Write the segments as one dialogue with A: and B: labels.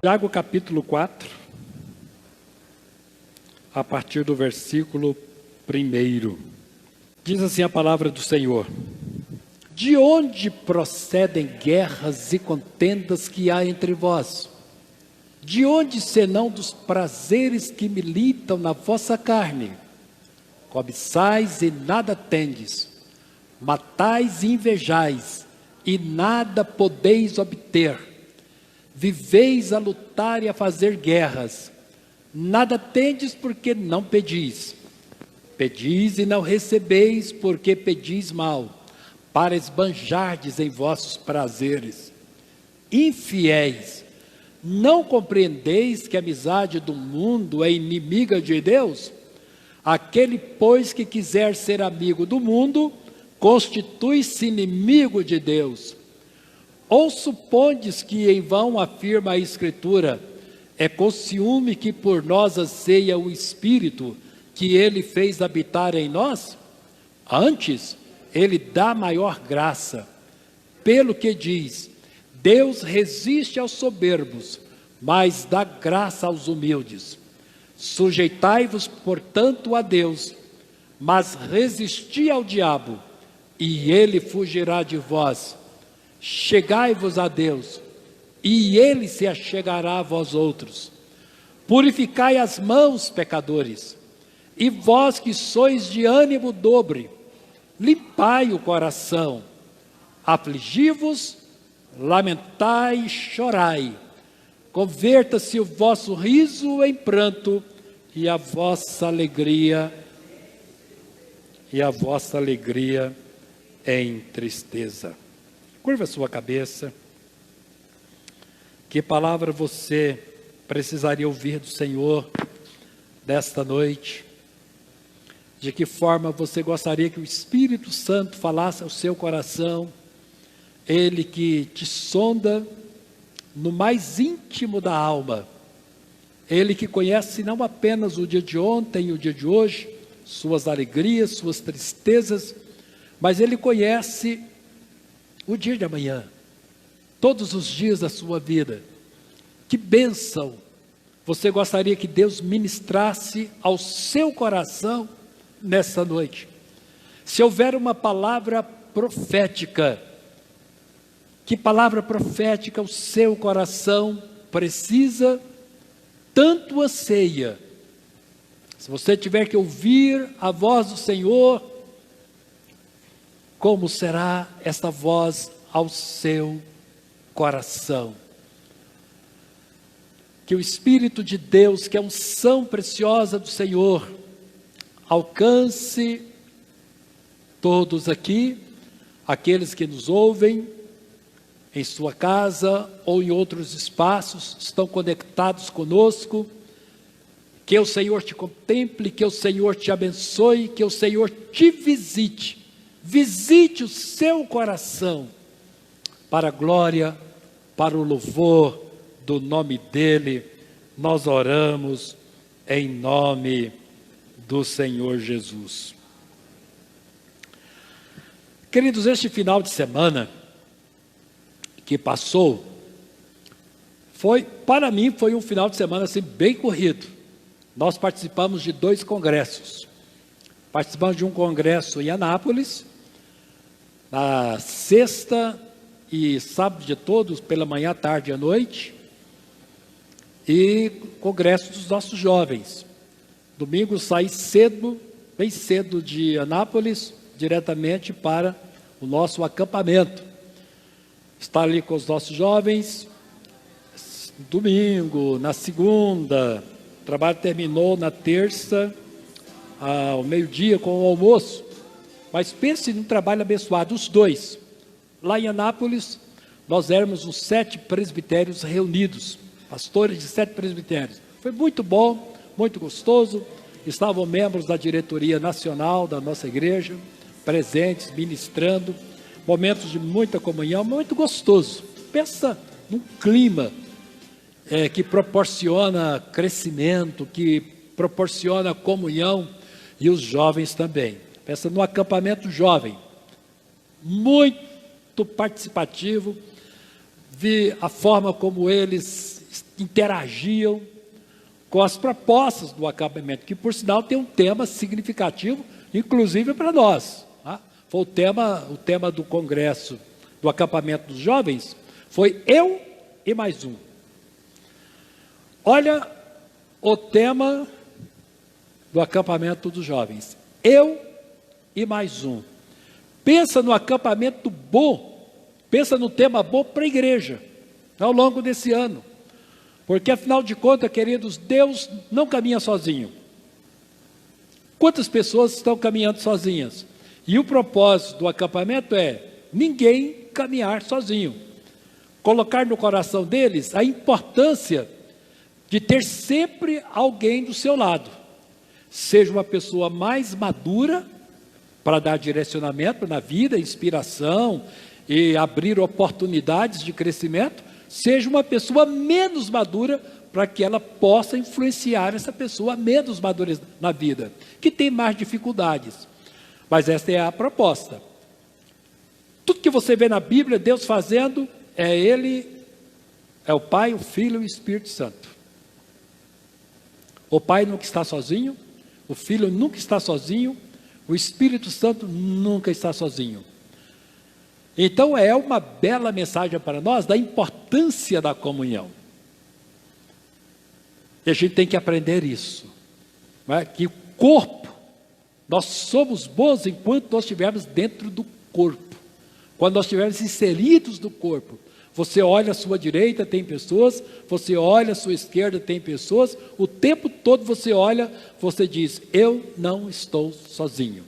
A: Tiago capítulo 4, a partir do versículo 1. Diz assim a palavra do Senhor: de onde procedem guerras e contendas que há entre vós? De onde senão dos prazeres que militam na vossa carne? Cobiçais e nada tendes, matais e invejais, e nada podeis obter. Viveis a lutar e a fazer guerras, nada tendes porque não pedis. Pedis e não recebeis porque pedis mal, para esbanjardes em vossos prazeres. Infiéis, não compreendeis que a amizade do mundo é inimiga de Deus? Aquele, pois, que quiser ser amigo do mundo, constitui-se inimigo de Deus. Ou supondes que em vão afirma a Escritura: é com ciúme que por nós anseia o Espírito que Ele fez habitar em nós? Antes, Ele dá maior graça. Pelo que diz: Deus resiste aos soberbos, mas dá graça aos humildes. Sujeitai-vos, portanto, a Deus, mas resisti ao diabo, e ele fugirá de vós. Chegai-vos a Deus, e ele se achegará a vós outros. Purificai as mãos, pecadores, e vós que sois de ânimo dobre, limpai o coração. Afligi-vos, lamentai e chorai. Converta-se o vosso riso em pranto e a vossa alegria em tristeza. Curva a sua cabeça. Que palavra você precisaria ouvir do Senhor desta noite? De que forma você gostaria que o Espírito Santo falasse ao seu coração? Ele que te sonda no mais íntimo da alma. Ele que conhece não apenas o dia de ontem e o dia de hoje, suas alegrias, suas tristezas, mas Ele conhece o dia de amanhã, todos os dias da sua vida. Que bênção você gostaria que Deus ministrasse ao seu coração nessa noite? Se houver uma palavra profética, que palavra profética o seu coração precisa, tanto anseia? Se você tiver que ouvir a voz do Senhor, como será esta voz ao seu coração? Que o Espírito de Deus, que é a unção preciosa do Senhor, alcance todos aqui, aqueles que nos ouvem, em sua casa ou em outros espaços, estão conectados conosco. Que o Senhor te contemple, que o Senhor te abençoe, que o Senhor te visite o seu coração, para a glória, para o louvor do nome dEle. Nós oramos em nome do Senhor Jesus. Queridos, este final de semana que passou, para mim foi um final de semana assim, bem corrido. Nós participamos de 2 congressos. Participamos de um congresso em Anápolis, na sexta e sábado de todos, pela manhã, tarde e à noite, e congresso dos nossos jovens. Domingo saí cedo, bem cedo de Anápolis, diretamente para o nosso acampamento. Estar ali com os nossos jovens, domingo, na segunda, o trabalho terminou na terça, ao meio-dia com o almoço. Mas pense num trabalho abençoado, os 2. Lá em Anápolis, nós éramos os 7 presbitérios reunidos, pastores de 7 presbitérios. Foi muito bom, muito gostoso. Estavam membros da diretoria nacional da nossa igreja, presentes, ministrando. Momentos de muita comunhão, muito gostoso. Pensa num clima que proporciona crescimento, que proporciona comunhão, e os jovens também. Pensa no acampamento jovem, muito participativo. Vi a forma como eles interagiam com as propostas do acampamento, que por sinal tem um tema significativo, inclusive para nós. Tá? Foi o tema do congresso do acampamento dos jovens, foi eu e mais um. Olha o tema do acampamento dos jovens, eu e mais um. Pensa no acampamento bom, pensa no tema bom para a igreja, ao longo desse ano. Porque afinal de contas, queridos, Deus não caminha sozinho. Quantas pessoas estão caminhando sozinhas? E o propósito do acampamento é ninguém caminhar sozinho. Colocar no coração deles a importância de ter sempre alguém do seu lado. Seja uma pessoa mais madura, para dar direcionamento na vida, inspiração e abrir oportunidades de crescimento, seja uma pessoa menos madura, para que ela possa influenciar essa pessoa menos madura na vida, que tem mais dificuldades. Mas essa é a proposta. Tudo que você vê na Bíblia, Deus fazendo, é o Pai, o Filho e o Espírito Santo. O Pai nunca está sozinho, o Filho nunca está sozinho, o Espírito Santo nunca está sozinho. Então é uma bela mensagem para nós da importância da comunhão. E a gente tem que aprender isso. Não é? Que o corpo, nós somos bons enquanto nós estivermos dentro do corpo. Quando nós estivermos inseridos no corpo. Você olha à sua direita, tem pessoas, você olha à sua esquerda, tem pessoas, o tempo todo você olha, você diz, eu não estou sozinho.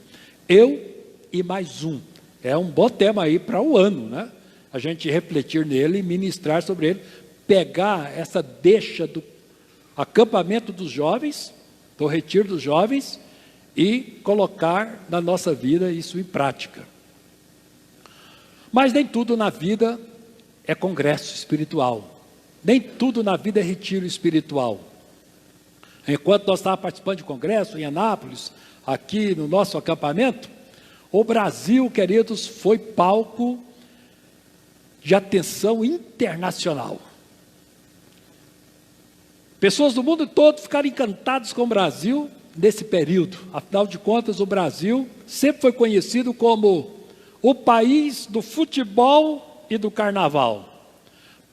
A: Eu e mais um. É um bom tema aí para o ano, né? A gente refletir nele e ministrar sobre ele, pegar essa deixa do acampamento dos jovens, do retiro dos jovens, e colocar na nossa vida isso em prática. Mas nem tudo na vida é congresso espiritual. Nem tudo na vida é retiro espiritual. Enquanto nós estávamos participando de congresso em Anápolis, aqui no nosso acampamento, o Brasil, queridos, foi palco de atenção internacional. Pessoas do mundo todo ficaram encantadas com o Brasil nesse período. Afinal de contas, o Brasil sempre foi conhecido como o país do futebol e do carnaval.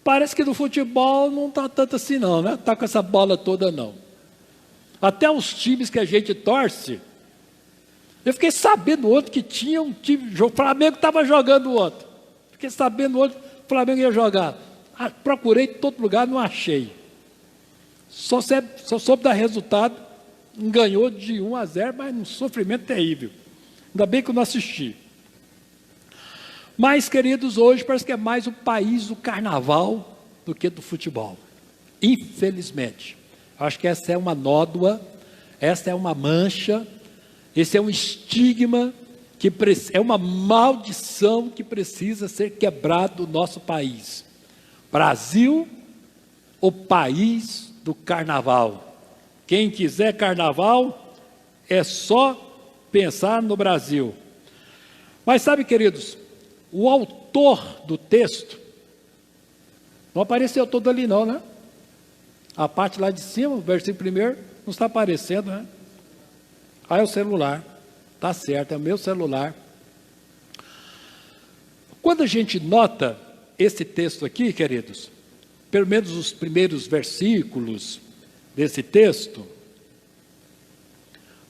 A: Parece que do futebol não está tanto assim não, né? Está com essa bola toda não. Até os times que a gente torce, eu fiquei sabendo ontem que tinha um time, o Flamengo estava jogando ontem. Fiquei sabendo ontem que o Flamengo ia jogar. Procurei em todo lugar, não achei. Só soube dar resultado, ganhou de 1-0, mas num sofrimento terrível. Ainda bem que eu não assisti. Mas, queridos, hoje parece que é mais o país do carnaval do que do futebol. Infelizmente. Acho que essa é uma nódoa, essa é uma mancha, esse é um estigma, é uma maldição que precisa ser quebrado no nosso país. Brasil, o país do carnaval. Quem quiser carnaval, é só pensar no Brasil. Mas sabe, queridos, o autor do texto, não apareceu todo ali não, né? A parte lá de cima, o versículo 1, não está aparecendo, né? É o celular, tá certo, é o meu celular. Quando a gente nota esse texto aqui, queridos, pelo menos os primeiros versículos desse texto,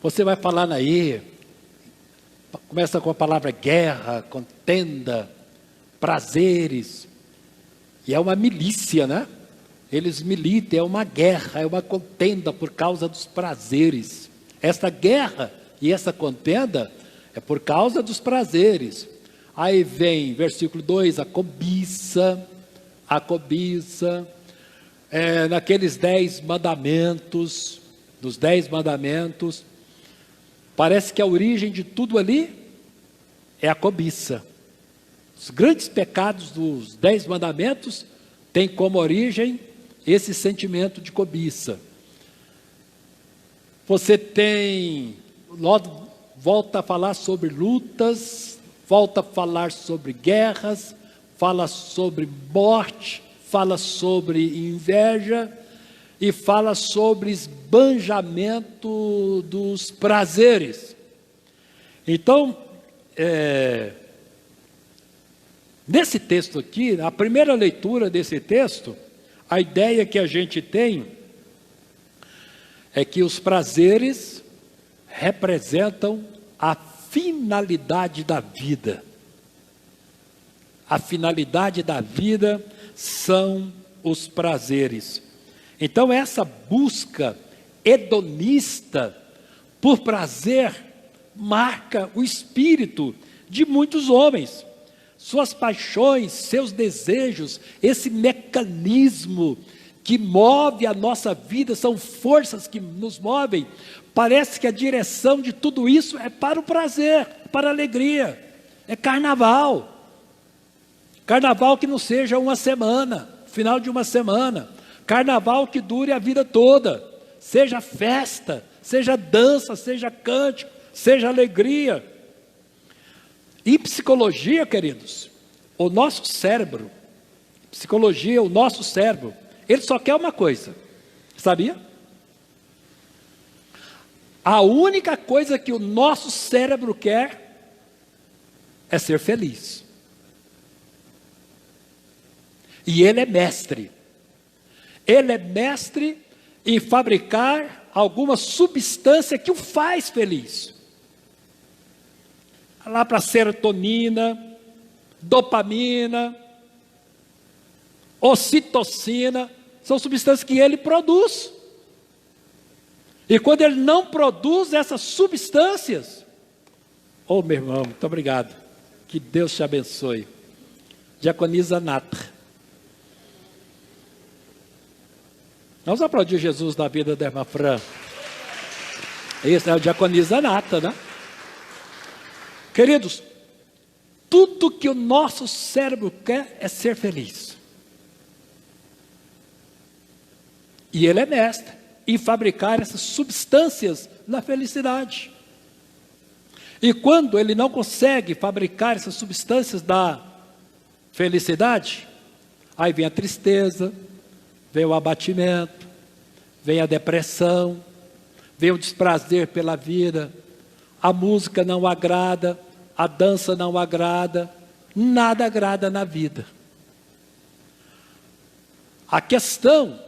A: você vai falar aí, começa com a palavra guerra, contenda, prazeres, e é uma milícia, né? Eles militam, é uma guerra, é uma contenda por causa dos prazeres. Esta guerra e essa contenda é por causa dos prazeres. Aí vem, versículo 2, a cobiça, naqueles 10 mandamentos, dos 10 mandamentos, parece que a origem de tudo ali é a cobiça. Os grandes pecados dos 10 mandamentos têm como origem esse sentimento de cobiça. Você tem, logo volta a falar sobre lutas, volta a falar sobre guerras, fala sobre morte, fala sobre inveja, e fala sobre esbanjamento dos prazeres. Então, nesse texto aqui, na primeira leitura desse texto, a ideia que a gente tem é que os prazeres representam a finalidade da vida. A finalidade da vida são os prazeres. Então, essa busca hedonista por prazer marca o espírito de muitos homens. Suas paixões, seus desejos, esse mecanismo que move a nossa vida, são forças que nos movem. Parece que a direção de tudo isso é para o prazer, para a alegria. É carnaval. Carnaval que não seja uma semana, final de uma semana. Carnaval que dure a vida toda. Seja festa, seja dança, seja cântico, seja alegria. Em psicologia, queridos, o nosso cérebro, psicologia, o nosso cérebro, ele só quer uma coisa, sabia? A única coisa que o nosso cérebro quer é ser feliz. E ele é mestre. Ele é mestre em fabricar alguma substância que o faz feliz. Lá para serotonina, dopamina, ocitocina, são substâncias que ele produz. E quando ele não produz essas substâncias, oh meu irmão, muito obrigado, que Deus te abençoe. Diaconisa Nata. Vamos aplaudir Jesus na vida da irmã Fran. Isso é o Diaconisa Nata, né? Queridos, tudo que o nosso cérebro quer é ser feliz. E ele é mestre em fabricar essas substâncias da felicidade. E quando ele não consegue fabricar essas substâncias da felicidade, aí vem a tristeza, vem o abatimento, vem a depressão, vem o desprazer pela vida, a música não agrada, a dança não agrada, nada agrada na vida. A questão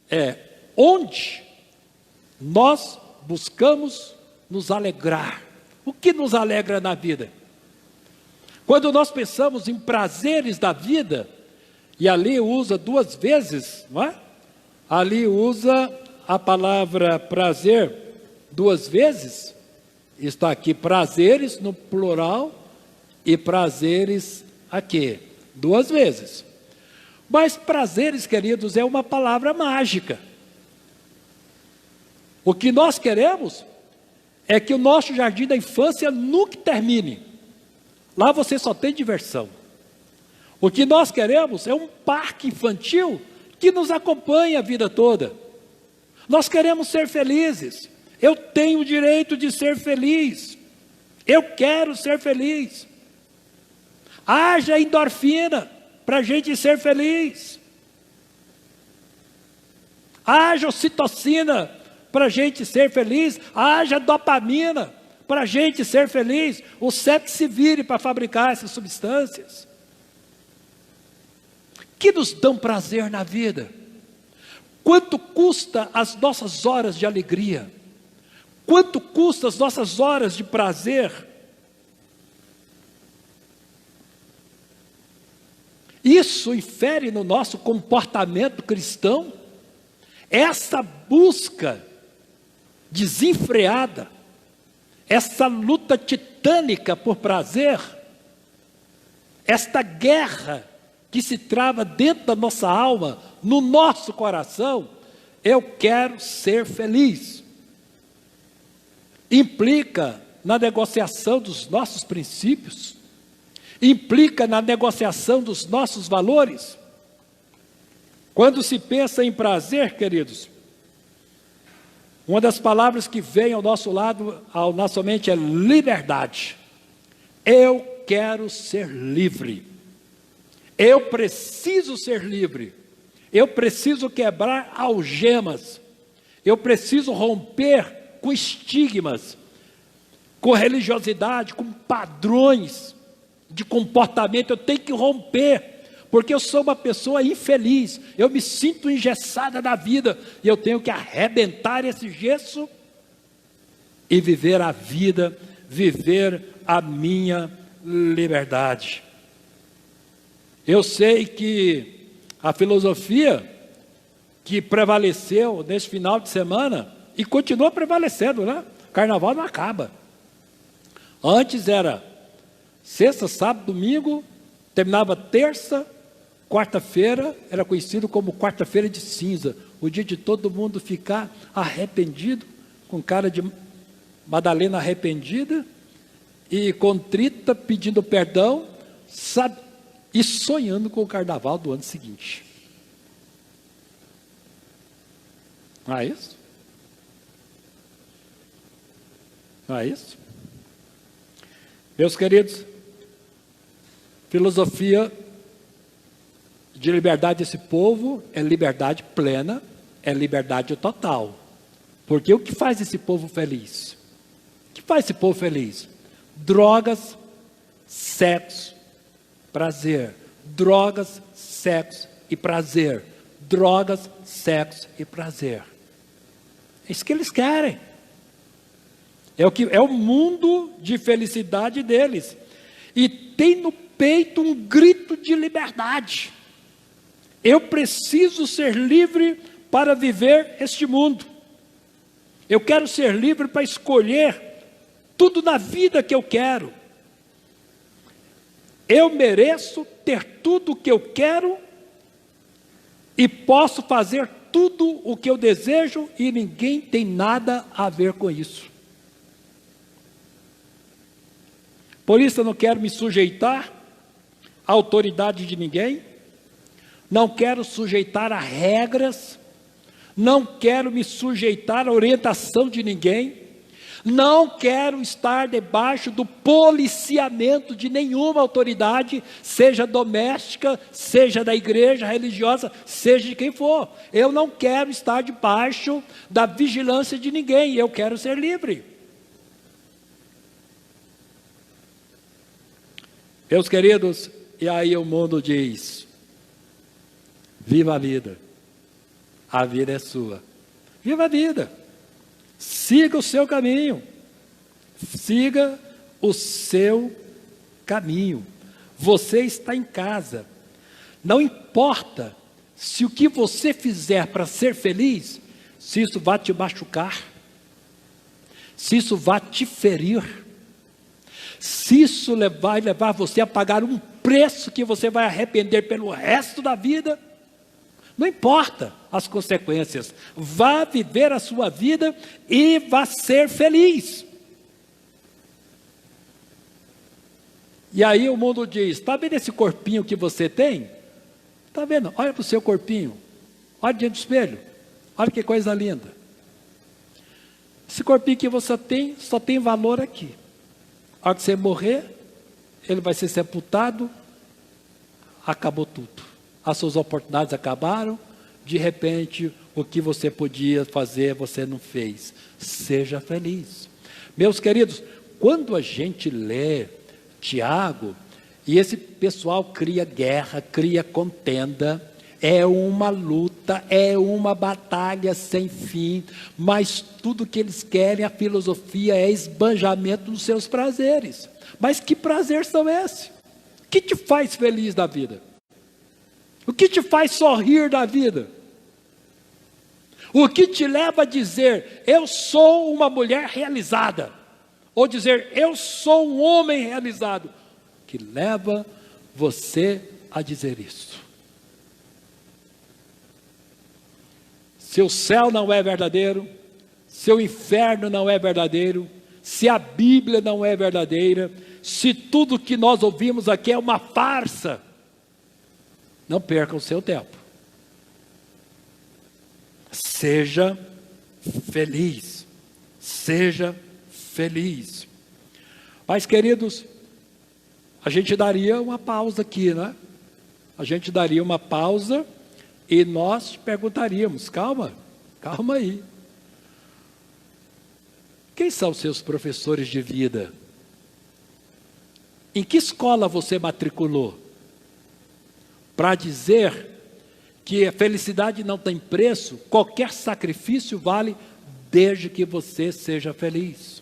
A: é onde nós buscamos nos alegrar. O que nos alegra na vida? Quando nós pensamos em prazeres da vida, e ali usa duas vezes, não é? Ali usa a palavra prazer duas vezes. Está aqui prazeres no plural e prazeres aqui, duas vezes. Mas prazeres, queridos, é uma palavra mágica. O que nós queremos é que o nosso jardim da infância nunca termine. Lá você só tem diversão. O que nós queremos é um parque infantil que nos acompanhe a vida toda. Nós queremos ser felizes. Eu tenho o direito de ser feliz. Eu quero ser feliz. Haja endorfina para a gente ser feliz. Haja ocitocina para a gente ser feliz. Haja dopamina para a gente ser feliz. O cérebro se vire para fabricar essas substâncias que nos dão prazer na vida. Quanto custa as nossas horas de alegria? Quanto custa as nossas horas de prazer? Isso infere no nosso comportamento cristão. Essa busca desenfreada, essa luta titânica por prazer, esta guerra que se trava dentro da nossa alma, no nosso coração, eu quero ser feliz. Implica na negociação dos nossos princípios, implica na negociação dos nossos valores. Quando se pensa em prazer, queridos, uma das palavras que vem ao nosso lado, à nossa mente, é liberdade. Eu quero ser livre. Eu preciso ser livre. Eu preciso quebrar algemas. Eu preciso romper com estigmas, com religiosidade, com padrões de comportamento. Eu tenho que romper, porque eu sou uma pessoa infeliz. Eu me sinto engessada na vida e eu tenho que arrebentar esse gesso e viver a vida, viver a minha liberdade. Eu sei que a filosofia que prevaleceu nesse final de semana, e continua prevalecendo, né? Carnaval não acaba. Antes era sexta, sábado, domingo, terminava terça, quarta-feira, era conhecido como quarta-feira de cinza, o dia de todo mundo ficar arrependido, com cara de Madalena arrependida, e contrita, pedindo perdão, sabe, e sonhando com o carnaval do ano seguinte. Não é isso? Não é isso? Meus queridos, filosofia de liberdade desse povo é liberdade plena, é liberdade total. Porque o que faz esse povo feliz? O que faz esse povo feliz? Drogas, sexo, prazer. Drogas, sexo e prazer. Drogas, sexo e prazer. É isso que eles querem. É o mundo de felicidade deles. E tem no peito um grito de liberdade. Eu preciso ser livre para viver este mundo. Eu quero ser livre para escolher tudo na vida que eu quero. Eu mereço ter tudo o que eu quero e posso fazer tudo o que eu desejo e ninguém tem nada a ver com isso. Por isso eu não quero me sujeitar à autoridade de ninguém, não quero sujeitar a regras, não quero me sujeitar à orientação de ninguém, não quero estar debaixo do policiamento de nenhuma autoridade, seja doméstica, seja da igreja religiosa, seja de quem for. Eu não quero estar debaixo da vigilância de ninguém, eu quero ser livre. Meus queridos, e aí o mundo diz: viva a vida é sua. Viva a vida, siga o seu caminho, siga o seu caminho. Você está em casa, não importa se o que você fizer para ser feliz, se isso vai te machucar, se isso vai te ferir, se isso vai levar você a pagar um preço que você vai arrepender pelo resto da vida, não importa as consequências, vá viver a sua vida e vá ser feliz. E aí o mundo diz: está vendo esse corpinho que você tem? Está vendo? Olha para o seu corpinho, olha diante do espelho, olha que coisa linda. Esse corpinho que você tem, só tem valor aqui. A hora que você morrer, ele vai ser sepultado, acabou tudo. As suas oportunidades acabaram, de repente, o que você podia fazer, você não fez. Seja feliz. Meus queridos, quando a gente lê Tiago, e esse pessoal cria guerra, cria contenda, é uma luta, é uma batalha sem fim, mas tudo que eles querem, a filosofia é esbanjamento dos seus prazeres. Mas que prazeres são esses? O que te faz feliz da vida? O que te faz sorrir da vida? O que te leva a dizer: eu sou uma mulher realizada? Ou dizer: eu sou um homem realizado? O que leva você a dizer isso? Se o céu não é verdadeiro, se o inferno não é verdadeiro, se a Bíblia não é verdadeira, se tudo que nós ouvimos aqui é uma farsa, não perca o seu tempo. Seja feliz. Seja feliz. Mas, queridos, a gente daria uma pausa aqui, né? A gente daria uma pausa E nós perguntaríamos, calma aí. Quem são seus professores de vida? Em que escola você matriculou? Para dizer que a felicidade não tem preço, qualquer sacrifício vale, desde que você seja feliz.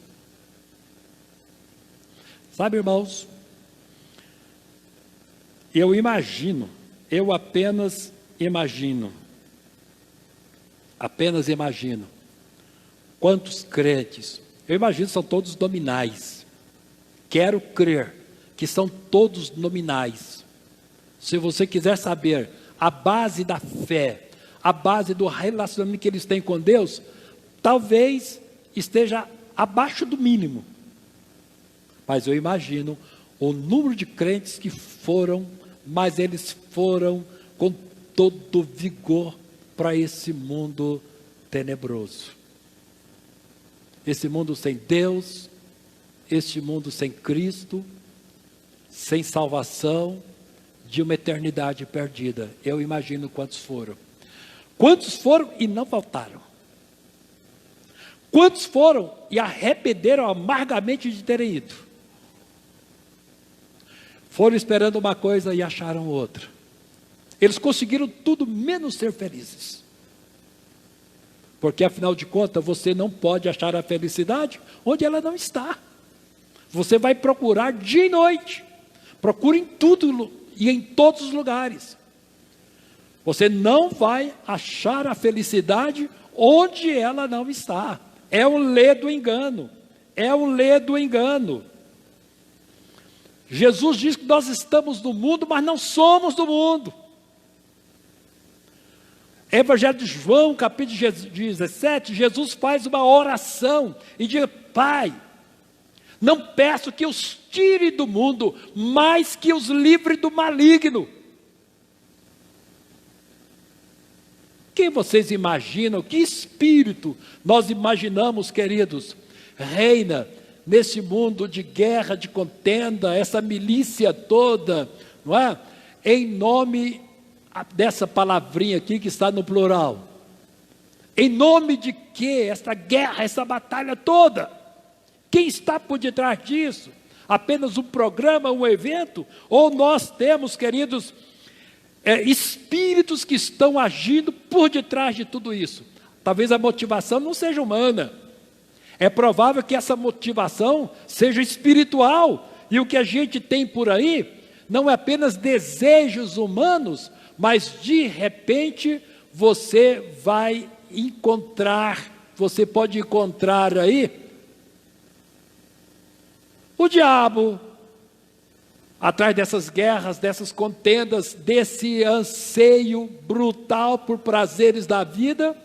A: Sabe, irmãos, eu apenas imagino, quantos crentes, eu imagino são todos nominais, quero crer que são todos nominais. Se você quiser saber a base da fé, a base do relacionamento que eles têm com Deus, talvez esteja abaixo do mínimo. Mas eu imagino o número de crentes que foram, mas eles foram com todo vigor para esse mundo tenebroso. Esse mundo sem Deus, este mundo sem Cristo, sem salvação, de uma eternidade perdida. Eu imagino quantos foram. Quantos foram e não faltaram? Quantos foram e arrependeram amargamente de terem ido? Foram esperando uma coisa e acharam outra. Eles conseguiram tudo menos ser felizes. Porque afinal de contas, você não pode achar a felicidade onde ela não está. Você vai procurar dia e noite. Procure em tudo e em todos os lugares. Você não vai achar a felicidade onde ela não está. É o lê do engano. É o lê do engano. Jesus diz que nós estamos no mundo, mas não somos do mundo. Evangelho de João, capítulo 17, Jesus faz uma oração e diz: Pai, não peço que os tire do mundo, mas que os livre do maligno. Quem vocês imaginam, que espírito nós imaginamos, queridos, reina nesse mundo de guerra, de contenda, essa milícia toda, não é? Em nome dessa palavrinha aqui que está no plural. Em nome de que essa guerra, essa batalha toda? Quem está por detrás disso? Apenas um programa, um evento? Ou nós temos, queridos, espíritos que estão agindo por detrás de tudo isso? Talvez a motivação não seja humana. É provável que essa motivação seja espiritual. E o que a gente tem por aí não é apenas desejos humanos, mas de repente você vai encontrar, você pode encontrar aí o diabo atrás dessas guerras, dessas contendas, desse anseio brutal por prazeres da vida.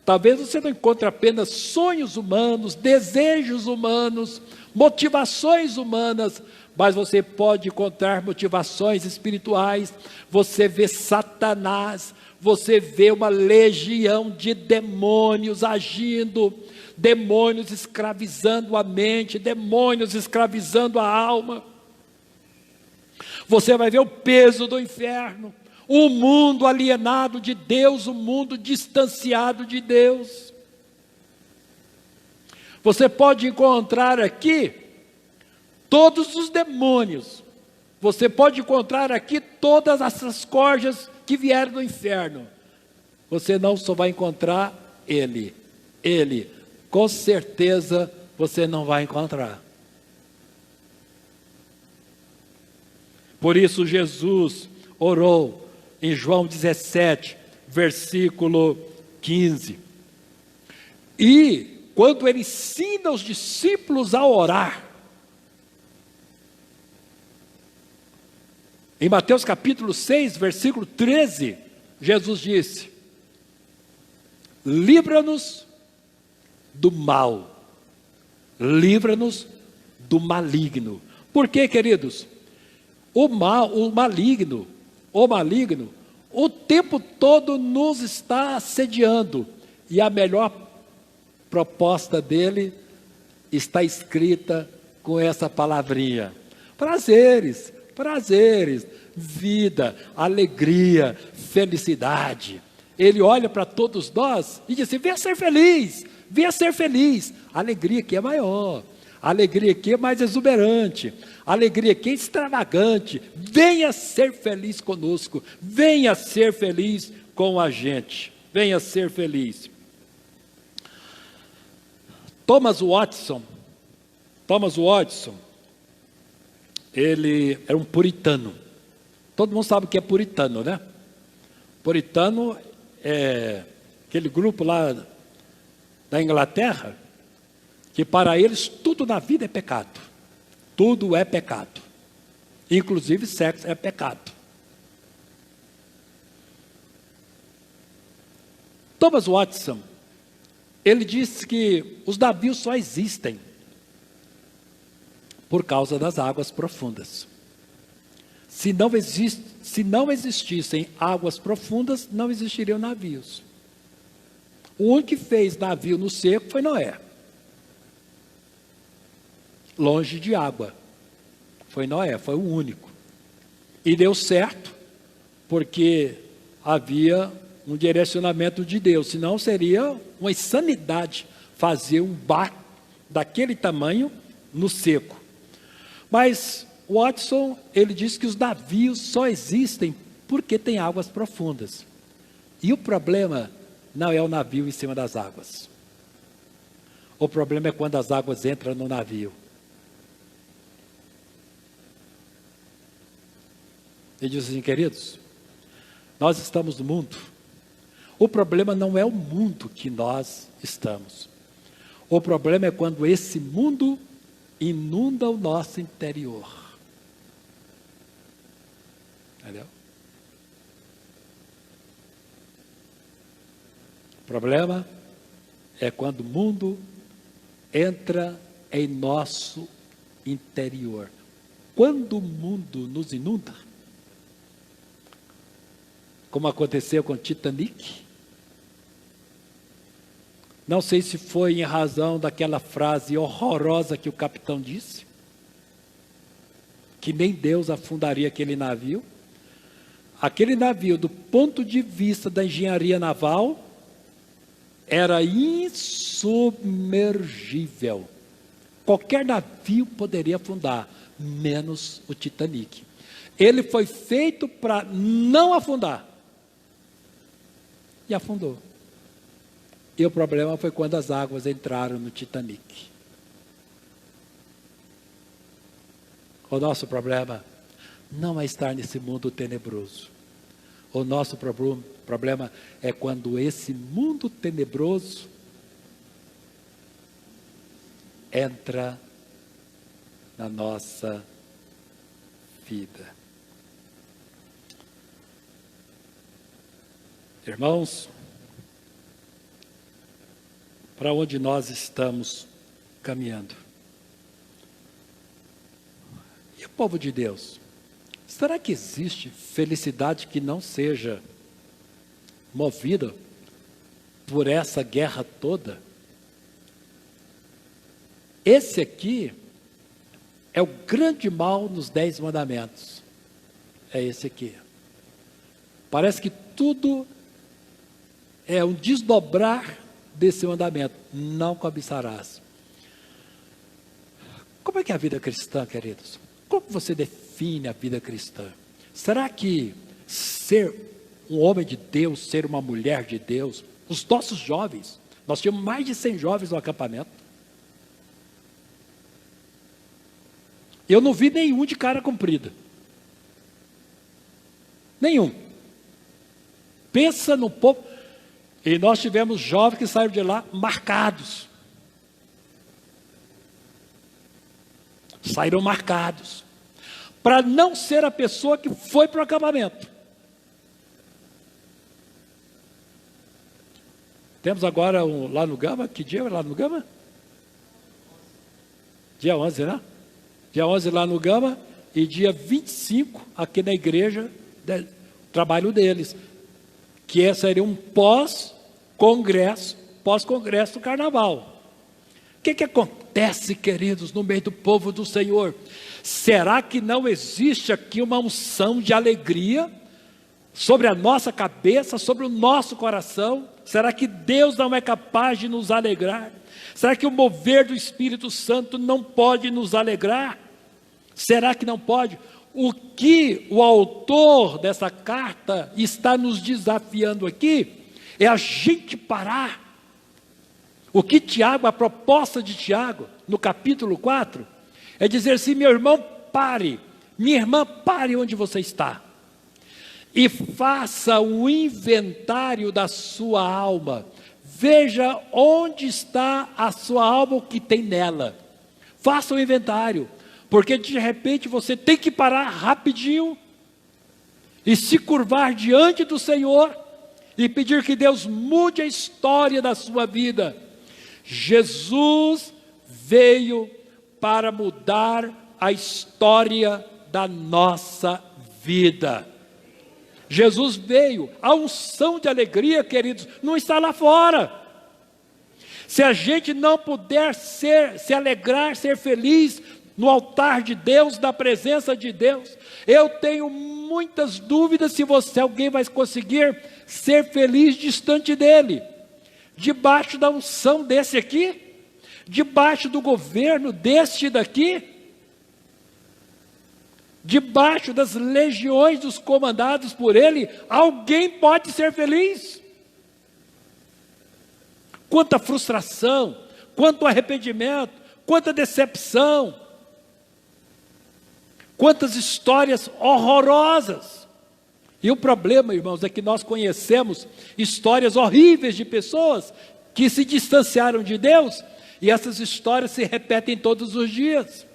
A: Talvez você não encontre apenas sonhos humanos, desejos humanos, motivações humanas, mas você pode encontrar motivações espirituais. Você vê Satanás, você vê uma legião de demônios agindo, demônios escravizando a mente, demônios escravizando a alma. Você vai ver o peso do inferno, o mundo alienado de Deus, o mundo distanciado de Deus. Você pode encontrar aqui todos os demônios. Você pode encontrar aqui todas essas corjas que vieram do inferno. Você não só vai encontrar ele, com certeza você não vai encontrar. Por isso Jesus orou em João 17, versículo 15. E quando ele ensina os discípulos a orar, em Mateus capítulo 6, versículo 13, Jesus disse: livra-nos do mal, livra-nos do maligno. Por quê, queridos? O maligno, o tempo todo nos está assediando, e a melhor proposta dele está escrita com essa palavrinha: prazeres, vida, alegria, felicidade. Ele olha para todos nós e diz assim: venha ser feliz, venha ser feliz. A alegria aqui é maior, a alegria aqui é mais exuberante, a alegria aqui é extravagante. Venha ser feliz conosco, venha ser feliz com a gente, venha ser feliz. Thomas Watson, ele era um puritano. Todo mundo sabe o que é puritano, né? Puritano é aquele grupo lá da Inglaterra, que para eles tudo na vida é pecado. Tudo é pecado. Inclusive sexo é pecado. Thomas Watson, ele disse que os navios só existem por causa das águas profundas. Se não existissem águas profundas, não existiriam navios. O único que fez navio no seco foi Noé. Longe de água. Foi Noé, foi o único. E deu certo, porque havia um direcionamento de Deus. Senão seria uma insanidade fazer um barco daquele tamanho no seco. Mas Watson, ele diz que os navios só existem porque tem águas profundas. E o problema não é o navio em cima das águas. O problema é quando as águas entram no navio. Ele diz assim: queridos, nós estamos no mundo. O problema não é o mundo que nós estamos. O problema é quando esse mundo inunda o nosso interior. Entendeu? O problema é quando o mundo entra em nosso interior. Quando o mundo nos inunda, como aconteceu com o Titanic, não sei se foi em razão daquela frase horrorosa que o capitão disse, que nem Deus afundaria aquele navio. Aquele navio, do ponto de vista da engenharia naval, era insubmergível. Qualquer navio poderia afundar, menos o Titanic. Ele foi feito para não afundar. E afundou. E o problema foi quando as águas entraram no Titanic. O nosso problema não é estar nesse mundo tenebroso. O nosso problema é quando esse mundo tenebroso entra na nossa vida. Irmãos, para onde nós estamos caminhando? E o povo de Deus? Será que existe felicidade que não seja movida por essa guerra toda? Esse aqui é o grande mal nos 10 mandamentos. É esse aqui. Parece que tudo é um desdobrar desse mandamento: não cobiçarás. Como é que é a vida cristã, queridos? Como você define a vida cristã? Será que ser um homem de Deus, ser uma mulher de Deus, os nossos jovens, nós tínhamos mais de 100 jovens no acampamento, eu não vi nenhum de cara comprida. Nenhum. Pensa no povo. E nós tivemos jovens que saíram de lá marcados. Saíram marcados. Para não ser a pessoa que foi para o acampamento. Temos agora lá no Gama. Que dia é lá no Gama? Dia 11, né? Dia 11 lá no Gama. E dia 25 aqui na igreja, trabalho deles. Que seria um pós-congresso do carnaval. O que acontece, queridos, no meio do povo do Senhor? Será que não existe aqui uma unção de alegria sobre a nossa cabeça, sobre o nosso coração? Será que Deus não é capaz de nos alegrar? Será que o mover do Espírito Santo não pode nos alegrar? Será que não pode? O que o autor dessa carta está nos desafiando aqui é a gente parar. O que Tiago, a proposta de Tiago, no capítulo 4, é dizer assim: meu irmão, pare, minha irmã, pare onde você está, e faça um inventário da sua alma. Veja onde está a sua alma, o que tem nela. Faça um inventário, porque de repente você tem que parar rapidinho e se curvar diante do Senhor e pedir que Deus mude a história da sua vida. Jesus veio para mudar a história da nossa vida. Jesus veio, a unção de alegria, queridos, não está lá fora. Se a gente não puder se alegrar, ser feliz no altar de Deus, na presença de Deus, eu tenho muitas dúvidas se alguém vai conseguir ser feliz distante dele, debaixo da unção desse aqui, debaixo do governo deste daqui, debaixo das legiões dos comandados por ele. Alguém pode ser feliz? Quanta frustração, quanto arrependimento, quanta decepção, quantas histórias horrorosas. E o problema, irmãos, é que nós conhecemos histórias horríveis de pessoas que se distanciaram de Deus, e essas histórias se repetem todos os dias.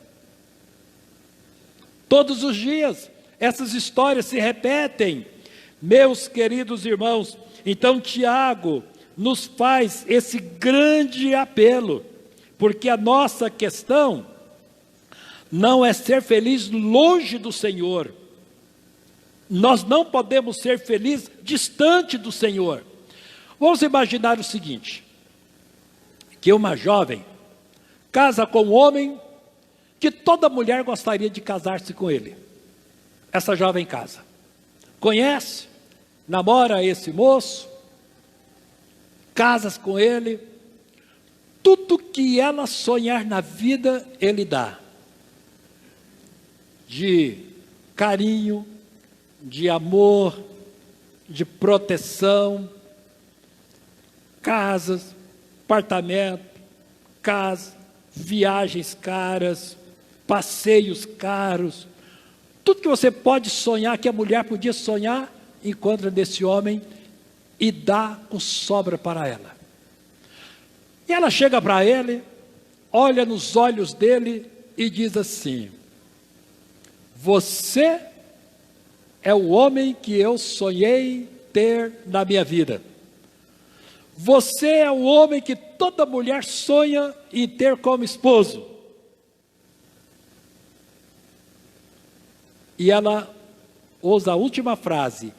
A: Todos os dias, essas histórias se repetem, meus queridos irmãos. Então Tiago nos faz esse grande apelo, porque a nossa questão não é ser feliz longe do Senhor. Nós não podemos ser felizes distante do Senhor. Vamos imaginar o seguinte, que uma jovem casa com um homem que toda mulher gostaria de casar-se com ele. Essa jovem casa, conhece, namora esse moço, casa com ele, tudo que ela sonhar na vida, ele dá. De carinho, de amor, de proteção, casas, apartamento, casa, viagens caras, passeios caros, tudo que você pode sonhar, que a mulher podia sonhar, encontra nesse homem e dá com sobra para ela. E ela chega para ele, olha nos olhos dele e diz assim: você é o homem que eu sonhei ter na minha vida. Você é o homem que toda mulher sonha em ter como esposo. E ela usa a última frase: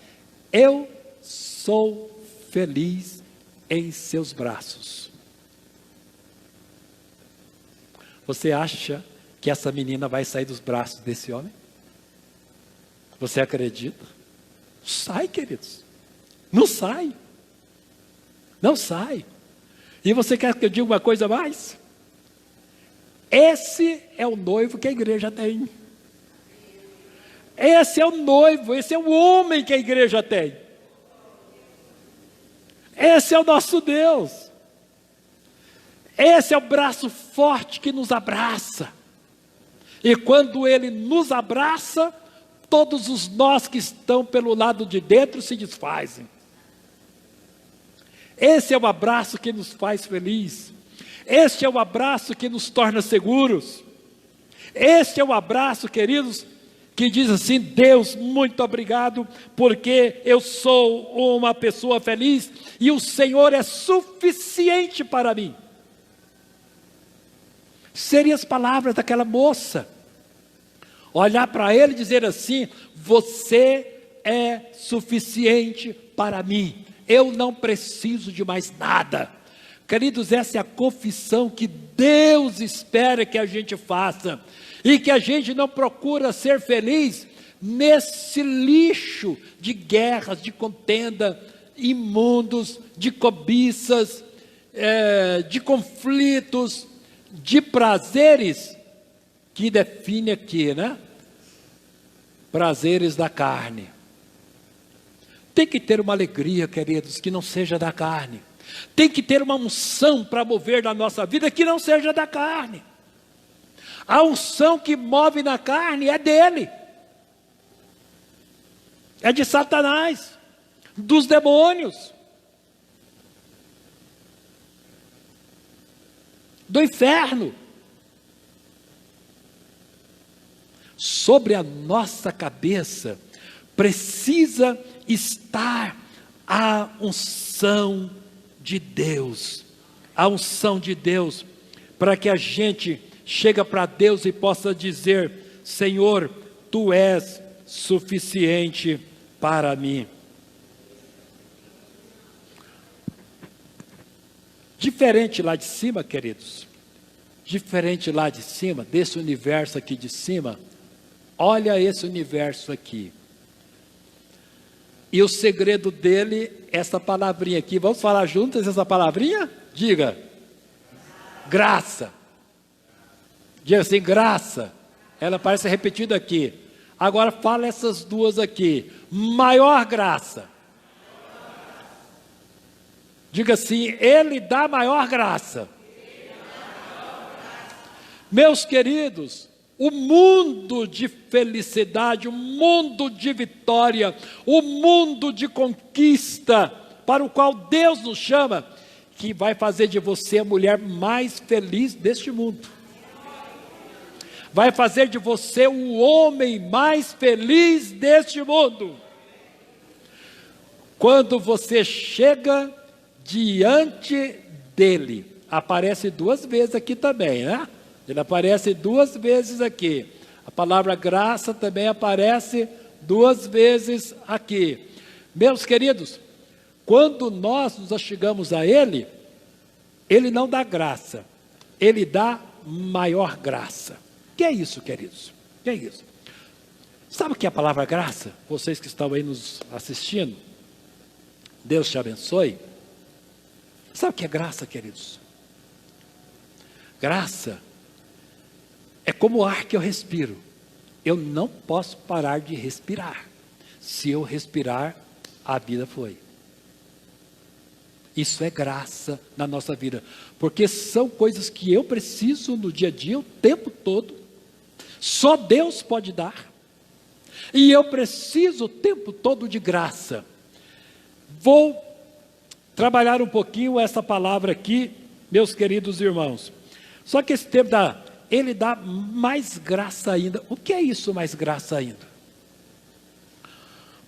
A: eu sou feliz em seus braços. Você acha que essa menina vai sair dos braços desse homem? Você acredita? Sai, queridos. Não sai. Não sai. E você quer que eu diga uma coisa mais? Esse é o noivo que a igreja tem. Esse é o noivo, esse é o homem que a igreja tem. Esse é o nosso Deus. Esse é o braço forte que nos abraça. E quando Ele nos abraça, todos os nós que estão pelo lado de dentro se desfazem. Esse é o abraço que nos faz feliz. Este é o abraço que nos torna seguros. Este é o abraço, queridos, que diz assim: Deus, muito obrigado, porque eu sou uma pessoa feliz e o Senhor é suficiente para mim. Seriam as palavras daquela moça. Olhar para ele e dizer assim: você é suficiente para mim. Eu não preciso de mais nada. Queridos, essa é a confissão que Deus espera que a gente faça. E que a gente não procura ser feliz nesse lixo de guerras, de contenda, imundos, de cobiças, de conflitos, de prazeres, que define aqui, né? Prazeres da carne. Tem que ter uma alegria, queridos, que não seja da carne. Tem que ter uma unção para mover na nossa vida que não seja da carne. A unção que move na carne é dele. É de Satanás, dos demônios, do inferno. Sobre a nossa cabeça precisa estar a unção de Deus. A unção de Deus, para que a gente chegue para Deus e possa dizer: Senhor, Tu és suficiente para mim. Diferente lá de cima, queridos, diferente lá de cima, desse universo aqui de cima, olha esse universo aqui. E o segredo dele, essa palavrinha aqui, vamos falar juntas essa palavrinha? Diga, graça. Diga assim, graça. Ela parece repetida aqui. Agora fala essas duas aqui. Maior graça. Diga assim, Ele dá maior graça. Meus queridos, o mundo de felicidade, o mundo de vitória, o mundo de conquista, para o qual Deus nos chama, que vai fazer de você a mulher mais feliz deste mundo. Vai fazer de você o homem mais feliz deste mundo. Quando você chega diante dele, aparece duas vezes aqui também, né? Ele aparece duas vezes aqui. A palavra graça também aparece duas vezes aqui. Meus queridos, quando nós nos achegamos a Ele, Ele não dá graça, Ele dá maior graça. O que é isso, queridos? O que é isso? Sabe o que é a palavra graça? Vocês que estão aí nos assistindo, Deus te abençoe. Sabe o que é graça, queridos? Graça é como o ar que eu respiro. Eu não posso parar de respirar. Se eu respirar, a vida foi. Isso é graça na nossa vida. Porque são coisas que eu preciso no dia a dia, o tempo todo. Só Deus pode dar. E eu preciso o tempo todo de graça. Vou trabalhar um pouquinho essa palavra aqui, meus queridos irmãos. Só que esse tempo Ele dá mais graça ainda. O que é isso, mais graça ainda?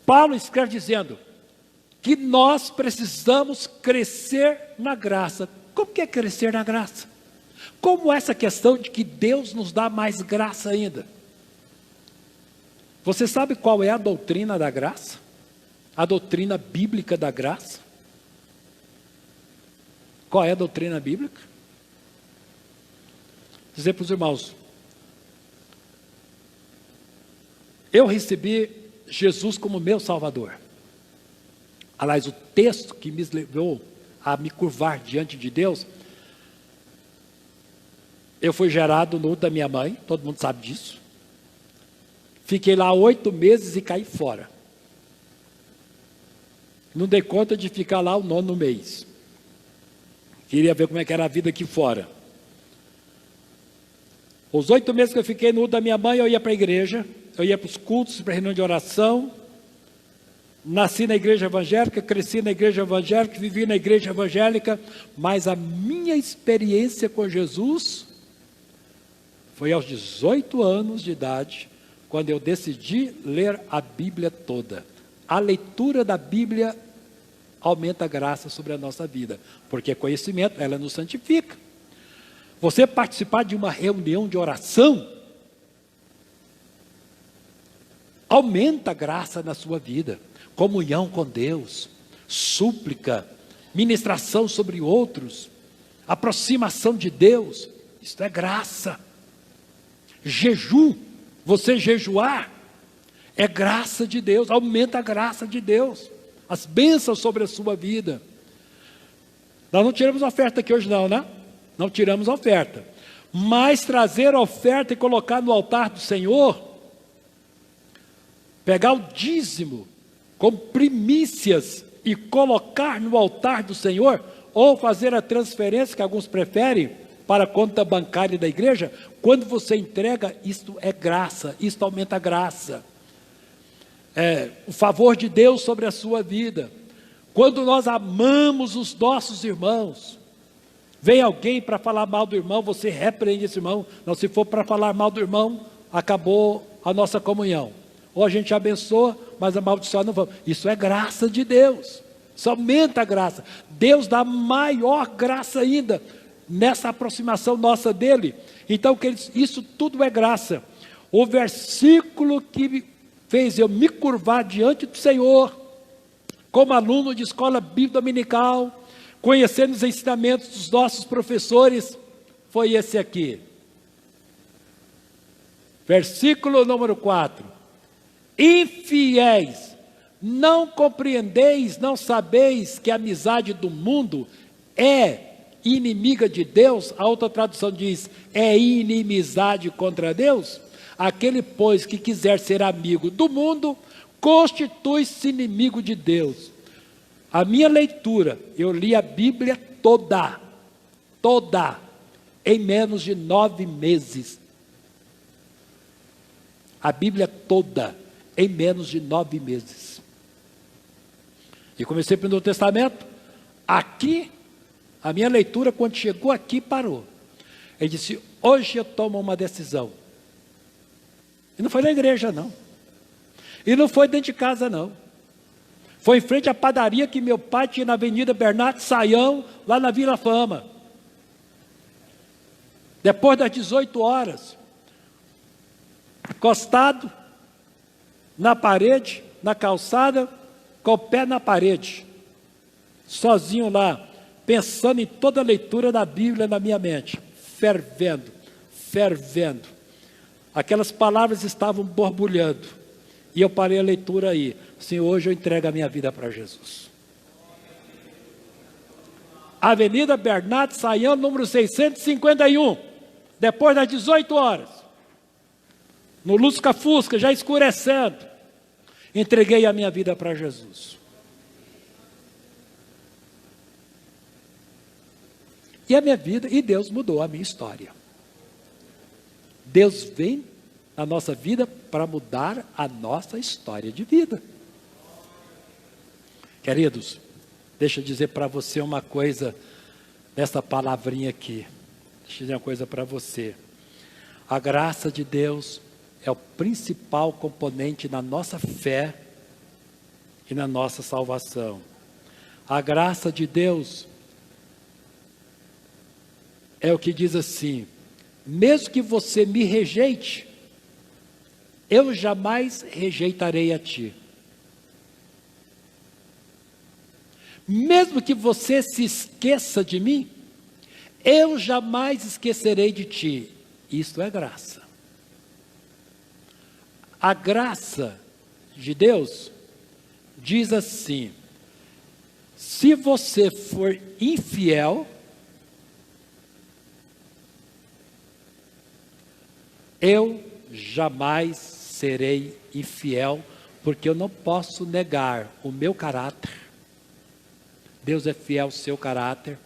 A: Paulo escreve dizendo que nós precisamos crescer na graça. Como que é crescer na graça? Como essa questão de que Deus nos dá mais graça ainda? Você sabe qual é a doutrina da graça? A doutrina bíblica da graça? Qual é a doutrina bíblica? Dizer para os irmãos, eu recebi Jesus como meu Salvador. Aliás, o texto que me levou a me curvar diante de Deus, eu fui gerado no útero da minha mãe, todo mundo sabe disso. Fiquei lá 8 meses e caí fora. Não dei conta de ficar lá o 9º mês. Queria ver como é que era a vida aqui fora. Os 8 meses que eu fiquei no útero da minha mãe, eu ia para a igreja, eu ia para os cultos, para a reunião de oração. Nasci na igreja evangélica, cresci na igreja evangélica, vivi na igreja evangélica, mas a minha experiência com Jesus foi aos 18 anos de idade, quando eu decidi ler a Bíblia toda. A leitura da Bíblia aumenta a graça sobre a nossa vida, porque conhecimento, ela nos santifica. Você participar de uma reunião de oração aumenta a graça na sua vida. Comunhão com Deus, súplica, ministração sobre outros, aproximação de Deus, isso é graça. Jejum, você jejuar, É graça de Deus, aumenta a graça de Deus, as bênçãos sobre a sua vida. Nós não tiramos oferta aqui hoje não, né? Não tiramos oferta. Mas trazer a oferta e colocar no altar do Senhor, pegar o dízimo como primícias e colocar no altar do Senhor, ou fazer a transferência, que alguns preferem, para a conta bancária da igreja, quando você entrega, isto é graça, isto aumenta a graça. O favor de Deus sobre a sua vida. Quando nós amamos os nossos irmãos, vem alguém para falar mal do irmão, você repreende esse irmão. Não, se for para falar mal do irmão, acabou a nossa comunhão. Ou a gente abençoa, mas amaldiçoar não vamos. Isso é graça de Deus, isso aumenta a graça. Deus dá maior graça ainda, nessa aproximação nossa dEle. Então, isso tudo é graça. O versículo que fez eu me curvar diante do Senhor, como aluno de escola bíblica dominical, conhecendo os ensinamentos dos nossos professores, foi esse aqui. Versículo número 4. Infiéis, não compreendeis, não sabeis que a amizade do mundo é inimiga de Deus? A outra tradução diz, é inimizade contra Deus? Aquele, pois, que quiser ser amigo do mundo, constitui-se inimigo de Deus. A minha leitura, eu li a Bíblia toda, em menos de 9 meses. A Bíblia toda, em menos de 9 meses. E comecei pelo Novo Testamento, aqui, a minha leitura, quando chegou aqui, parou. Ele disse, hoje eu tomo uma decisão. E não foi na igreja, não. E não foi dentro de casa, não. Foi em frente à padaria que meu pai tinha na Avenida Bernardo Saião, lá na Vila Fama. Depois das 18 horas, encostado na parede, na calçada, com o pé na parede, sozinho lá, pensando em toda a leitura da Bíblia na minha mente, fervendo. Aquelas palavras estavam borbulhando. E eu parei a leitura aí. Assim, hoje eu entrego a minha vida para Jesus. Avenida Bernardo Saião, número 651. Depois das 18 horas. No Lusca-Fusca, já escurecendo. Entreguei a minha vida para Jesus. E a minha vida, e Deus mudou a minha história. Deus vem na nossa vida para mudar a nossa história de vida. Queridos, deixa eu dizer para você uma coisa, nessa palavrinha aqui. Deixa eu dizer uma coisa para você. A graça de Deus é o principal componente na nossa fé e na nossa salvação. A graça de Deus é o que diz assim, mesmo que você me rejeite, eu jamais rejeitarei a ti. Mesmo que você se esqueça de mim, eu jamais esquecerei de ti. Isto é graça. A graça de Deus diz assim, se você for infiel, eu jamais serei infiel, porque eu não posso negar o meu caráter. Deus é fiel ao seu caráter.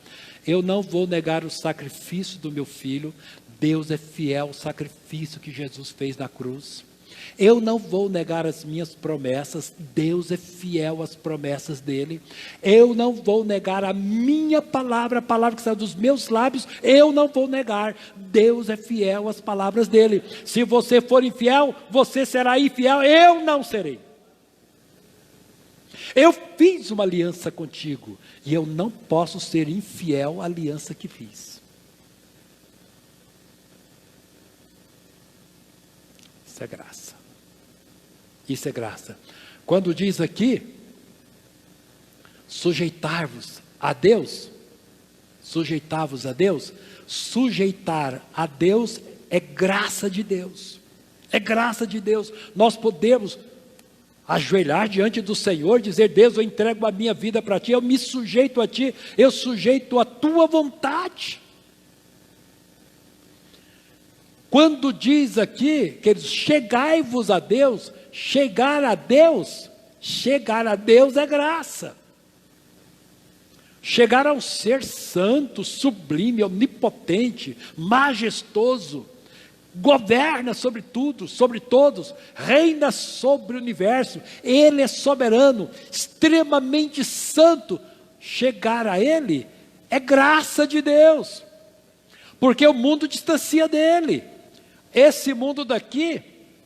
A: Eu não vou negar o sacrifício do meu filho. Deus é fiel ao sacrifício que Jesus fez na cruz. Eu não vou negar as minhas promessas. Deus é fiel às promessas dele. Eu não vou negar a minha palavra, a palavra que sai dos meus lábios. Eu não vou negar. Deus é fiel às palavras dele. Se você for infiel, você será infiel. Eu não serei. Eu fiz uma aliança contigo e eu não posso ser infiel à aliança que fiz. Isso é graça. Isso é graça. Quando diz aqui, sujeitar-vos a Deus, sujeitar-vos a Deus, sujeitar a Deus é graça de Deus. É graça de Deus. Nós podemos ajoelhar diante do Senhor, dizer: Deus, eu entrego a minha vida para Ti, eu me sujeito a Ti, eu sujeito a Tua vontade. Quando diz aqui, queridos, chegai-vos a Deus, chegar a Deus é graça. Chegar ao ser santo, sublime, onipotente, majestoso, governa sobre tudo, sobre todos, reina sobre o universo, Ele é soberano, extremamente santo. Chegar a Ele é graça de Deus, porque o mundo distancia dEle. Esse mundo daqui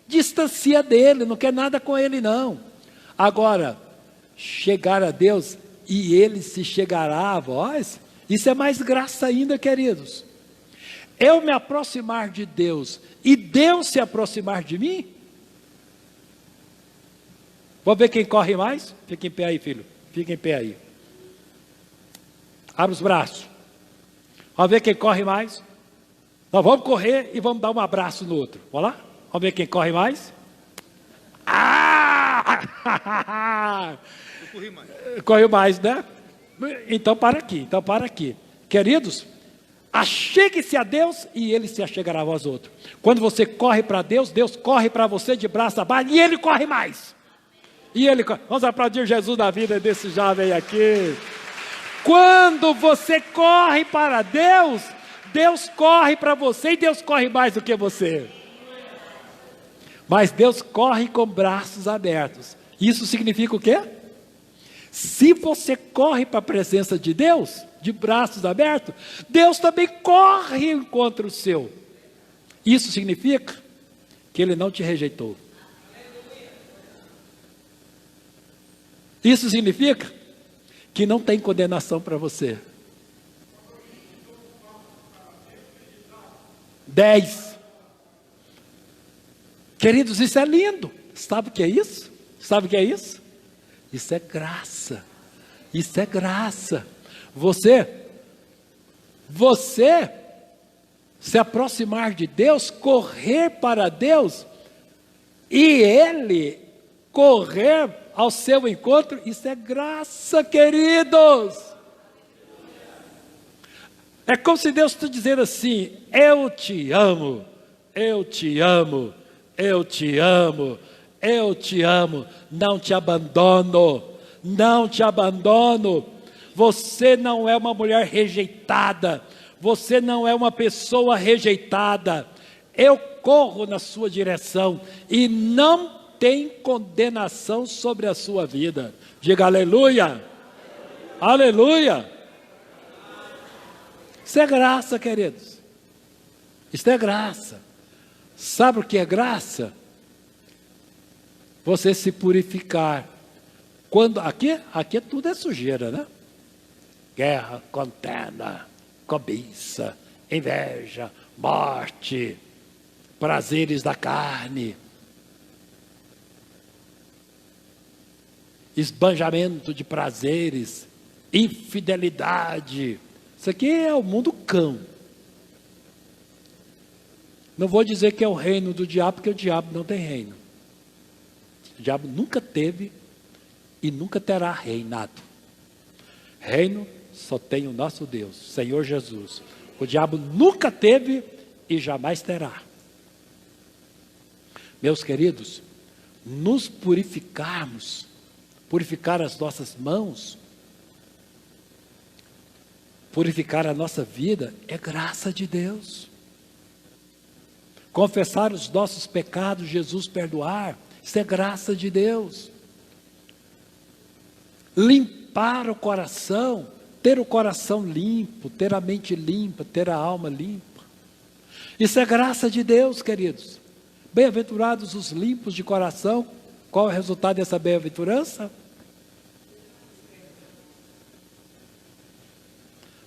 A: distancia dEle, não quer nada com Ele não. Agora, chegar a Deus e Ele se chegará a vós, isso é mais graça ainda, queridos. Eu me aproximar de Deus e Deus se aproximar de mim. Vamos ver quem corre mais? Fica em pé aí, filho, fica em pé aí. Abre os braços. Vamos ver quem corre mais. Nós vamos correr e vamos dar um abraço no outro. Vamos lá? Vamos ver quem corre mais.
B: Eu corri mais.
A: Correu mais, né? Então para aqui. Queridos, achegue-se a Deus e Ele se achegará a vós outros. Quando você corre para Deus, Deus corre para você de braço abaixo e Ele corre mais. Vamos aplaudir Jesus na vida desse jovem aqui. Quando você corre para Deus, Deus corre para você e Deus corre mais do que você. Mas Deus corre com braços abertos. Isso significa o quê? Se você corre para a presença de Deus, de braços abertos, Deus também corre ao encontro seu. Isso significa que Ele não te rejeitou. Isso significa que não tem condenação para você. 10. Queridos, isso é lindo. Sabe o que é isso? Sabe o que é isso? Isso é graça. Isso é graça. Você se aproximar de Deus, correr para Deus e Ele correr ao seu encontro, isso é graça, queridos. É como se Deus está dizendo assim: eu te amo, eu te amo, eu te amo, eu te amo, não te abandono, não te abandono. Você não é uma mulher rejeitada, você não é uma pessoa rejeitada. Eu corro na sua direção e não tem condenação sobre a sua vida. Diga aleluia, aleluia. Isso é graça, queridos. Isso é graça. Sabe o que é graça? Você se purificar. Quando aqui tudo é sujeira, né? Guerra, contenda, cobiça, inveja, morte, prazeres da carne, esbanjamento de prazeres, infidelidade. Isso aqui é o mundo cão. Não vou dizer que é o reino do diabo, porque o diabo não tem reino. O diabo nunca teve e nunca terá reinado. Reino só tem o nosso Deus, Senhor Jesus. O diabo nunca teve e jamais terá. Meus queridos, nos purificarmos, purificar as nossas mãos, purificar a nossa vida, é graça de Deus. Confessar os nossos pecados, Jesus perdoar, isso é graça de Deus. Limpar o coração, ter o coração limpo, ter a mente limpa, ter a alma limpa, isso é graça de Deus, queridos. Bem-aventurados os limpos de coração. Qual é o resultado dessa bem-aventurança?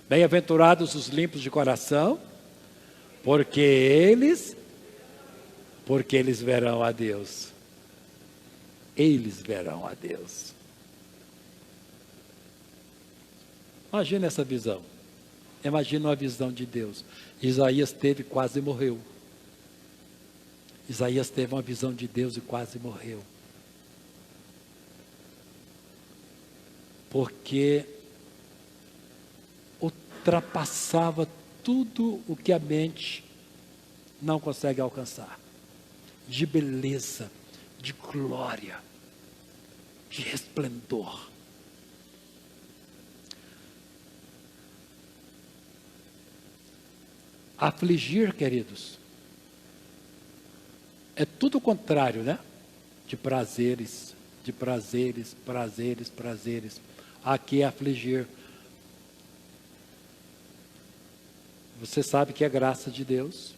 A: Bem-aventurados os limpos de coração, porque eles verão a Deus. Eles verão a Deus. Imagina essa visão. Imagina uma visão de Deus. Isaías teve e quase morreu. Isaías teve uma visão de Deus e quase morreu. porque ultrapassava tudo o que a mente não consegue alcançar, de beleza, de glória, de resplendor. Afligir, queridos, é tudo o contrário, né? De prazeres, prazeres. Aqui é afligir. Você sabe que é graça de Deus.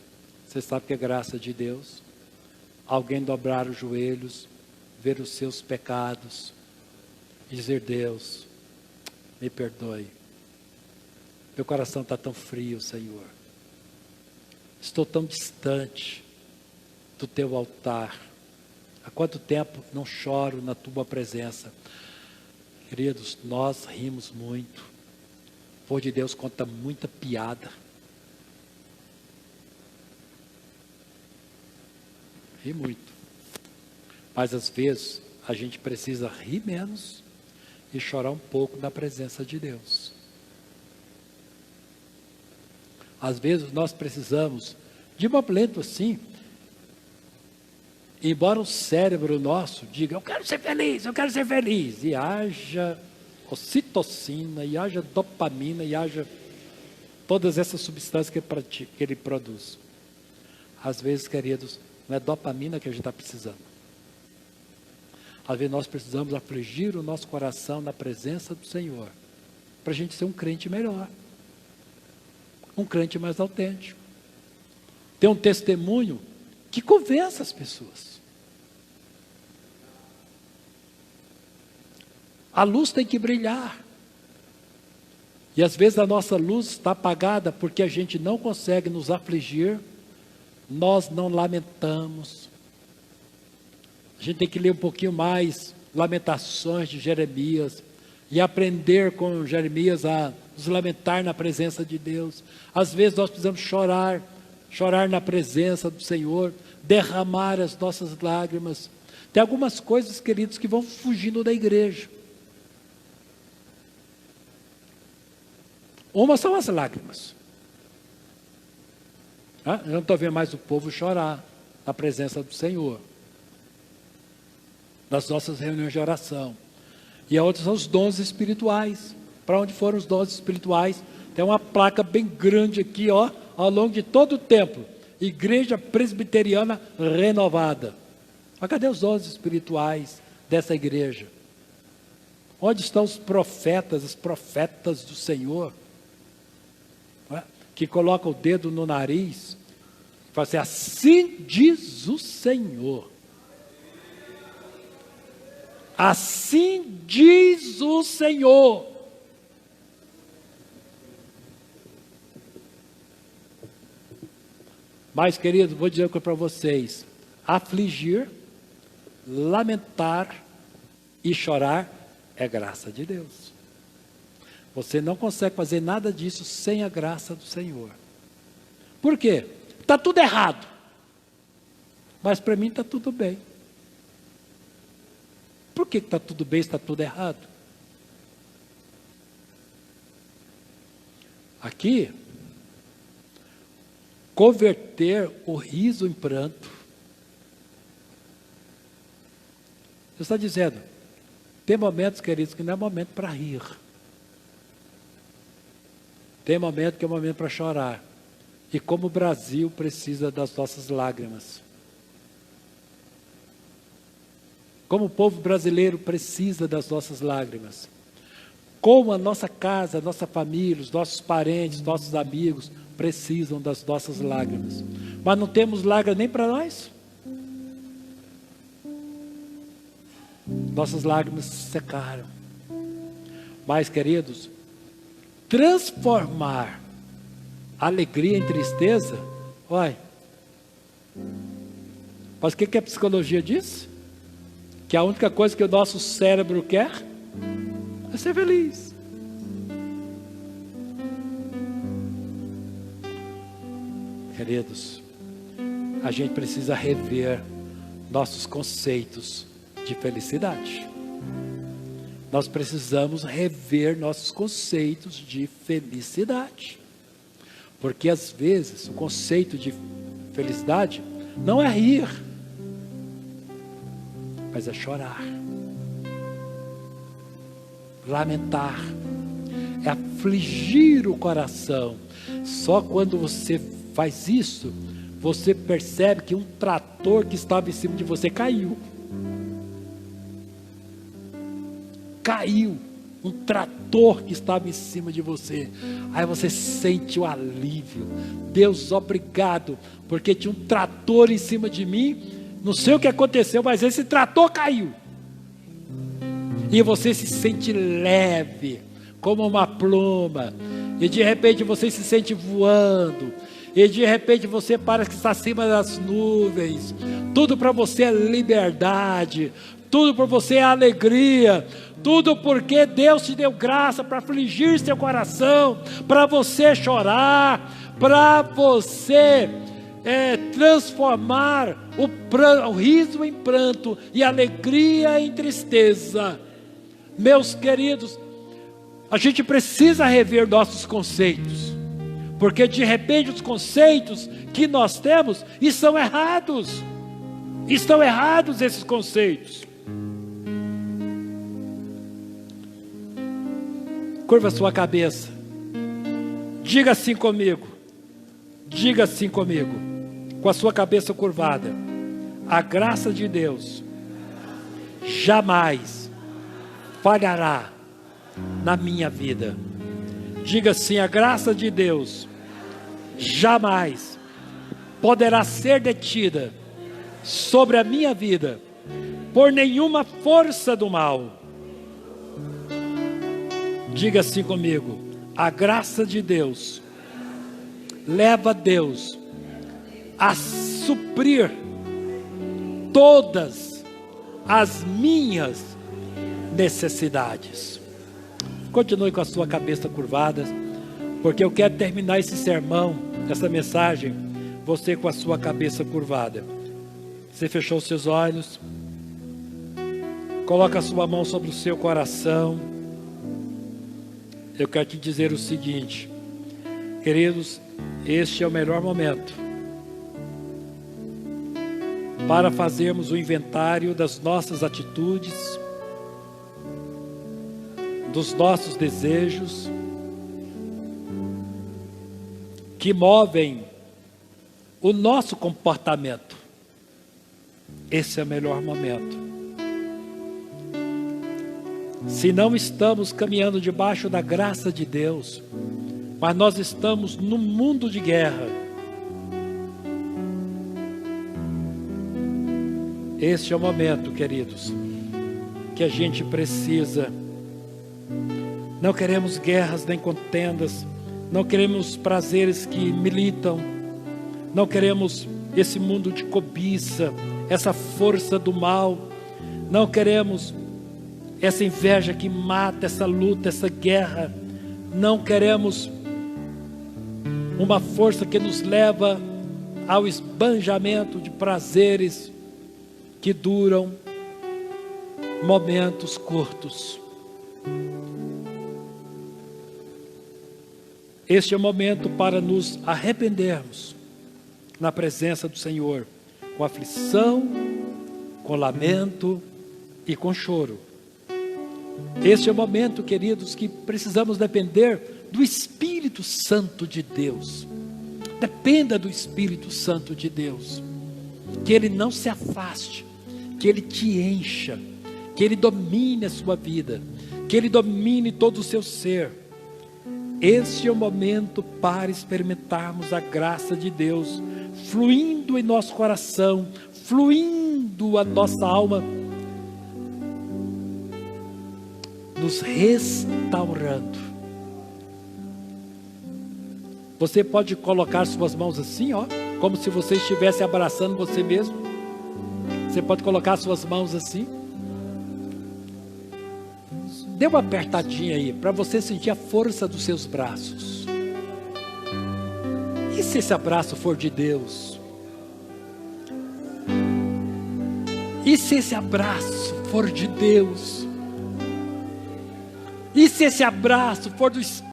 A: Você sabe que é graça de Deus. Alguém dobrar os joelhos, ver os seus pecados e dizer: Deus, me perdoe. Meu coração está tão frio, Senhor. Estou tão distante do teu altar. Há quanto tempo não choro na tua presença? Queridos, nós rimos muito. O povo de Deus conta muita piada. Ri muito. Mas às vezes a gente precisa rir menos e chorar um pouco na presença de Deus. Às vezes nós precisamos de um momento assim, embora o cérebro nosso diga: eu quero ser feliz, e haja ocitocina, e haja dopamina, e haja todas essas substâncias que ele produz. Às vezes, queridos, não é dopamina que a gente está precisando. Às vezes nós precisamos afligir o nosso coração na presença do Senhor, para a gente ser um crente melhor, um crente mais autêntico, ter um testemunho que convença as pessoas. A luz tem que brilhar. E às vezes a nossa luz está apagada porque a gente não consegue nos afligir, nós não lamentamos. A gente tem que ler um pouquinho mais Lamentações de Jeremias e aprender com Jeremias a nos lamentar na presença de Deus. Às vezes nós precisamos chorar na presença do Senhor, derramar as nossas lágrimas. Tem algumas coisas, queridos, que vão fugindo da igreja. Uma são as lágrimas. Eu não estou vendo mais o povo chorar na presença do Senhor, nas nossas reuniões de oração. E a outra são os dons espirituais. Para onde foram os dons espirituais? Tem uma placa bem grande aqui, ó, ao longo de todo o templo: Igreja Presbiteriana Renovada. Mas cadê os dons espirituais dessa igreja? Onde estão os profetas, as profetas do Senhor? Que colocam o dedo no nariz e falam assim: assim diz o Senhor. Assim diz o Senhor. Mas, queridos, vou dizer para vocês: afligir, lamentar e chorar é graça de Deus. Você não consegue fazer nada disso sem a graça do Senhor. Por quê? Está tudo errado. Mas para mim está tudo bem. Por que está tudo bem se está tudo errado? Aqui, converter o riso em pranto. Você está dizendo: tem momentos, queridos, que não é momento para rir. Tem momento que é momento para chorar. E como o Brasil precisa das nossas lágrimas. Como o povo brasileiro precisa das nossas lágrimas. Como a nossa casa, a nossa família, os nossos parentes, nossos amigos precisam das nossas lágrimas. Mas não temos lágrimas nem para nós. Nossas lágrimas secaram. Mas, queridos, transformar alegria em tristeza, olha. Mas o que a psicologia diz? Que a única coisa que o nosso cérebro quer é ser feliz. Queridos, a gente precisa rever nossos conceitos de felicidade. nós precisamos rever nossos conceitos de felicidade. Porque às vezes o conceito de felicidade não é rir, mas é chorar, lamentar, é afligir o coração. Só quando você faz isso, você percebe que um trator que estava em cima de você caiu. Caiu um trator que estava em cima de você. Aí você sente o alívio. Deus, obrigado, porque tinha um trator em cima de mim. Não sei o que aconteceu, mas esse trator caiu. E você se sente leve, como uma pluma. E de repente você se sente voando. E de repente você parece que está acima das nuvens. Tudo para você é liberdade. Tudo para você é alegria. Tudo porque Deus te deu graça para afligir seu coração, para você chorar, para você transformar o riso em pranto e a alegria em tristeza. Meus queridos, a gente precisa rever nossos conceitos, porque de repente os conceitos que nós temos estão errados. Estão errados esses conceitos. Curva a sua cabeça. Diga assim comigo. Diga assim comigo. Com a sua cabeça curvada. A graça de Deus jamais falhará na minha vida. Diga assim: a graça de Deus jamais poderá ser detida sobre a minha vida por nenhuma força do mal. Diga assim comigo: a graça de Deus leva Deus a suprir todas as minhas necessidades. Continue com a sua cabeça curvada, porque eu quero terminar esse sermão, essa mensagem, você com a sua cabeça curvada. Você fechou os seus olhos, coloca a sua mão sobre o seu coração. Eu quero te dizer o seguinte, queridos, este é o melhor momento para fazermos o inventário das nossas atitudes, dos nossos desejos, que movem o nosso comportamento. Esse é o melhor momento. Se não estamos caminhando debaixo da graça de Deus, mas nós estamos num mundo de guerra, este é o momento, queridos, que a gente precisa. Não queremos guerras nem contendas, não queremos prazeres que militam, não queremos esse mundo de cobiça, essa força do mal, não queremos essa inveja que mata, essa luta, essa guerra. Não queremos uma força que nos leva ao esbanjamento de prazeres que duram momentos curtos. Este é o momento para nos arrependermos na presença do Senhor, com aflição, com lamento e com choro. Este é o momento, queridos, que precisamos depender do Espírito Santo de Deus. Dependa do Espírito Santo de Deus. Que Ele não se afaste, que Ele te encha, que Ele domine a sua vida, que Ele domine todo o seu ser. Este é o momento para experimentarmos a graça de Deus, fluindo em nosso coração, fluindo a nossa alma, nos restaurando. Você pode colocar suas mãos assim, ó, como se você estivesse abraçando você mesmo. Você pode colocar suas mãos assim. Dê uma apertadinha aí, para você sentir a força dos seus braços. E se esse abraço for de Deus? E se esse abraço for de Deus? E se esse abraço for do Espírito